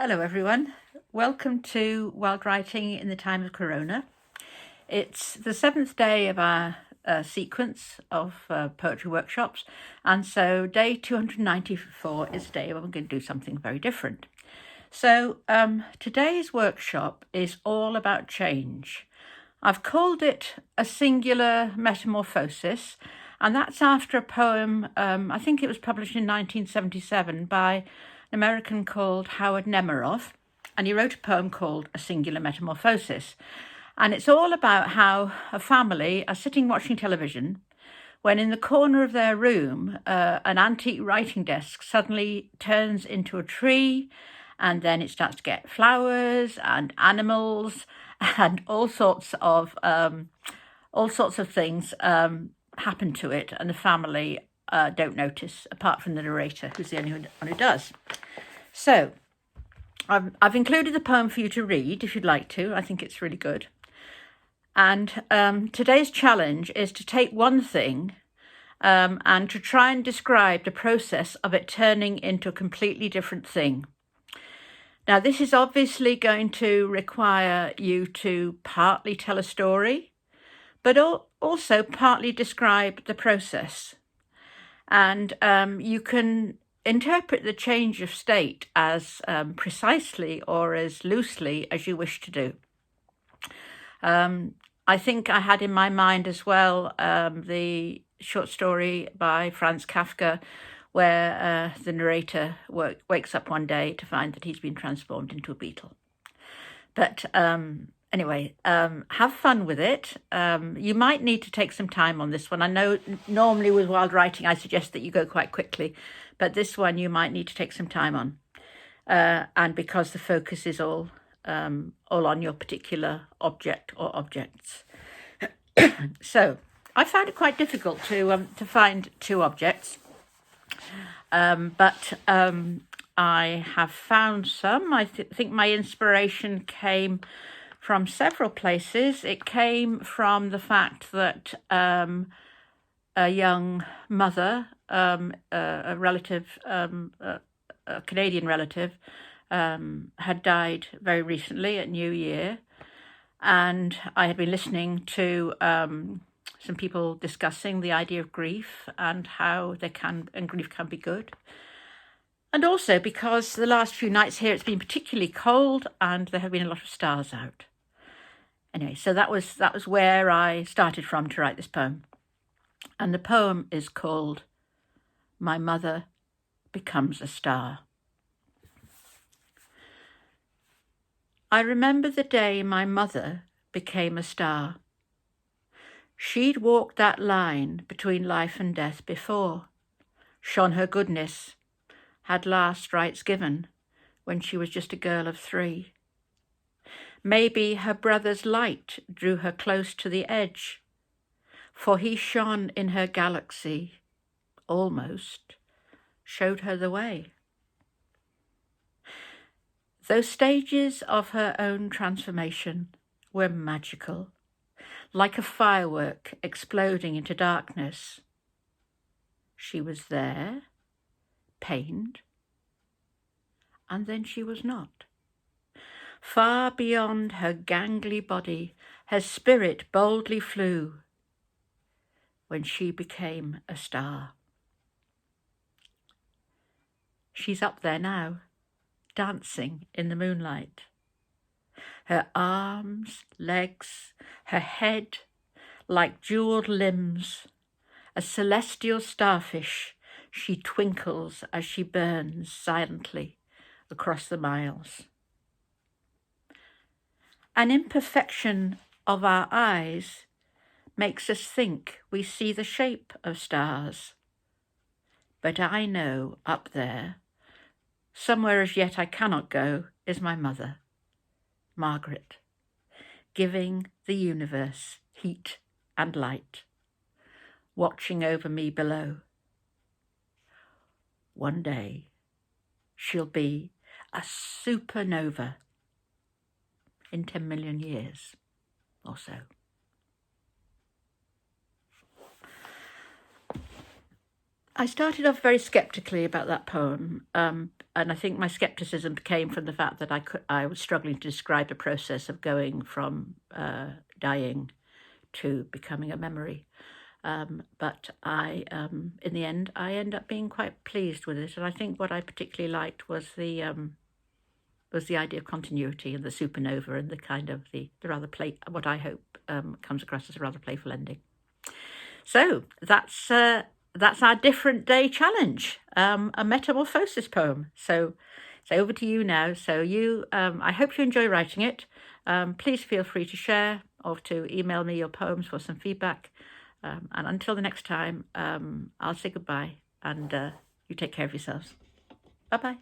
Hello everyone, welcome to Wild Writing in the Time of Corona. It's the 7th day of our sequence of poetry workshops, and so day 294 is a day where we're going to do something very different. So today's workshop is all about change. I've called it a singular metamorphosis, and that's after a poem, I think it was published in 1977 by an American called Howard Nemeroff, and he wrote a poem called A Singular Metamorphosis. And it's all about how a family are sitting watching television when in the corner of their room, an antique writing desk suddenly turns into a tree, and then it starts to get flowers and animals and all sorts of things happen to it, and the family don't notice, apart from the narrator, who's the only one who does. So I've included the poem for you to read if you'd like to. I think it's really good. And today's challenge is to take one thing and to try and describe the process of it turning into a completely different thing. Now, this is obviously going to require you to partly tell a story, but also partly describe the process. And you can interpret the change of state as precisely or as loosely as you wish to do. I think I had in my mind as well the short story by Franz Kafka, where the narrator wakes up one day to find that he's been transformed into a beetle. But anyway, have fun with it. You might need to take some time on this one. I know normally with wild writing, I suggest that you go quite quickly, but this one you might need to take some time on. And because the focus is all on your particular object or objects. So I found it quite difficult to find two objects, but I have found some. I think my inspiration came from several places. It came from the fact that a young mother, a relative, a Canadian relative, had died very recently at New Year, and I had been listening to some people discussing the idea of grief and how grief can be good. And also because the last few nights here it's been particularly cold and there have been a lot of stars out. Anyway, so that was where I started from to write this poem. And the poem is called My Mother Becomes a Star. I remember the day my mother became a star. She'd walked that line between life and death before, shone her goodness, had last rites given when she was just a girl of 3. Maybe her brother's light drew her close to the edge, for he shone in her galaxy, almost, showed her the way. Those stages of her own transformation were magical, like a firework exploding into darkness. She was there, pained, and then she was not. Far beyond her gangly body, her spirit boldly flew when she became a star. She's up there now, dancing in the moonlight. Her arms, legs, her head, like jeweled limbs, a celestial starfish, she twinkles as she burns silently across the miles. An imperfection of our eyes makes us think we see the shape of stars. But I know up there, somewhere as yet I cannot go, is my mother, Margaret, giving the universe heat and light, watching over me below. One day, she'll be a supernova in 10 million years or so. I started off very sceptically about that poem, and I think my scepticism came from the fact that I was struggling to describe the process of going from dying to becoming a memory. But in the end, I end up being quite pleased with it, and I think what I particularly liked was the idea of continuity and the supernova and the kind of the rather what I hope comes across as a rather playful ending. So that's our different day challenge, a metamorphosis poem. So over to you now. So I hope you enjoy writing it. Please feel free to share or to email me your poems for some feedback. And until the next time, I'll say goodbye, and you take care of yourselves. Bye-bye.